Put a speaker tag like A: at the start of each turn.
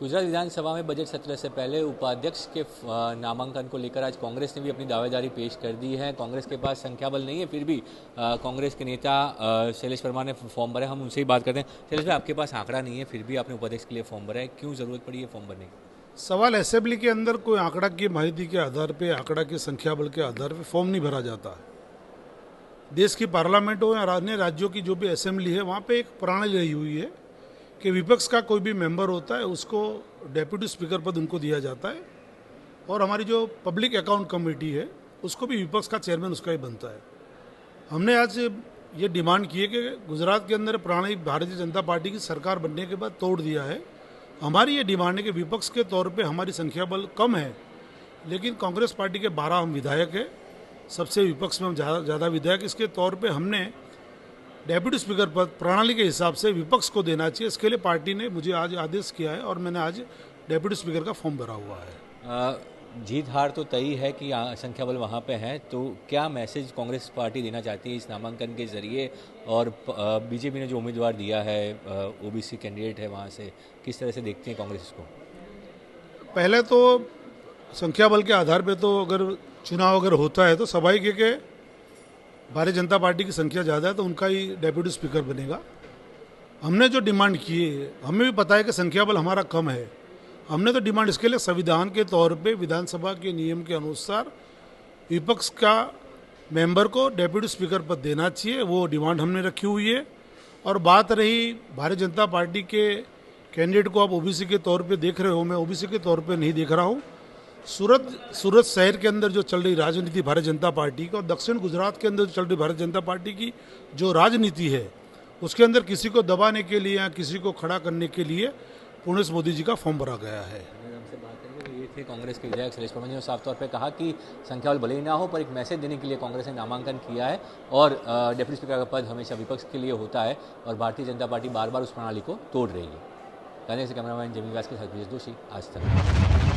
A: गुजरात विधानसभा में बजट सत्र से पहले उपाध्यक्ष के नामांकन को लेकर आज कांग्रेस ने भी अपनी दावेदारी पेश कर दी है। कांग्रेस के पास संख्या बल नहीं है, फिर भी कांग्रेस के नेता शैलेश परमार ने फॉर्म भरा। हम उनसे ही बात करते हैं। शैलेश भाई, आपके पास आंकड़ा नहीं है, फिर भी आपने उपाध्यक्ष के लिए फॉर्म भरा है, क्यों जरूरत पड़ी है फॉर्म भरने की?
B: सवाल असेंबली के अंदर कोई आंकड़ा की माहिती के आधार पे, आंकड़ा की संख्या बल के आधार पे फॉर्म नहीं भरा जाता। देश की पार्लियामेंट हो या अन्य राज्यों की जो भी असेंबली है, वहाँ पे एक प्रणाली रही हुई है कि विपक्ष का कोई भी मेंबर होता है उसको डेप्यूटी स्पीकर पद उनको दिया जाता है, और हमारी जो पब्लिक अकाउंट कमेटी है उसको भी विपक्ष का चेयरमैन उसका ही बनता है। हमने आज ये डिमांड की है कि गुजरात के अंदर प्रणाली भारतीय जनता पार्टी की सरकार बनने के बाद तोड़ दिया है। हमारी ये डिमांड है कि विपक्ष के तौर पे हमारी संख्या बल कम है, लेकिन कांग्रेस पार्टी के 12 हम विधायक हैं, सबसे विपक्ष में हम ज़्यादा विधायक। इसके तौर पे हमने डेप्यूटी स्पीकर पद प्रणाली के हिसाब से विपक्ष को देना चाहिए। इसके लिए पार्टी ने मुझे आज आदेश किया है और मैंने आज डेप्यूटी स्पीकर का फॉर्म भरा हुआ है।
A: जीत हार तो तय है कि संख्या बल वहाँ पे है, तो क्या मैसेज कांग्रेस पार्टी देना चाहती है इस नामांकन के जरिए? और बीजेपी ने जो उम्मीदवार दिया है, ओबीसी कैंडिडेट है, वहाँ से किस तरह से देखते हैं कांग्रेस इसको?
B: पहले तो संख्या बल के आधार पे तो अगर चुनाव अगर होता है तो स्वाभाविक है कि भारतीय जनता पार्टी की संख्या ज़्यादा है तो उनका ही डेप्यूटी स्पीकर बनेगा। हमने जो डिमांड की है, हमें भी पता है कि संख्या बल हमारा कम है। हमने तो डिमांड इसके लिए संविधान के तौर पे विधानसभा के नियम के अनुसार विपक्ष का मेंबर को डेप्यूटी स्पीकर पद देना चाहिए, वो डिमांड हमने रखी हुई है। और बात रही भारतीय जनता पार्टी के कैंडिडेट को आप ओबीसी के तौर पे देख रहे हो, मैं ओबीसी के तौर पे नहीं देख रहा हूँ। सूरत शहर के अंदर जो चल रही राजनीति भारतीय जनता पार्टी की और दक्षिण गुजरात के अंदर जो चल रही भारतीय जनता पार्टी की जो राजनीति है, उसके अंदर किसी को दबाने के लिए या किसी को खड़ा करने के लिए पूर्णेश मोदी जी का फॉर्म भरा गया है।
A: हमसे बात करेंगे तो ये थे कांग्रेस के विधायक शैलेश परमार ने साफ तौर पे कहा कि संख्या बल भले ही ना हो, पर एक मैसेज देने के लिए कांग्रेस ने नामांकन किया है और डेप्यूटी स्पीकर का पद हमेशा विपक्ष के लिए होता है और भारतीय जनता पार्टी बार बार उस प्रणाली को तोड़ रही है। कहने से कैमरामैन जमीन व्यास के साथ जोशी, आज तक।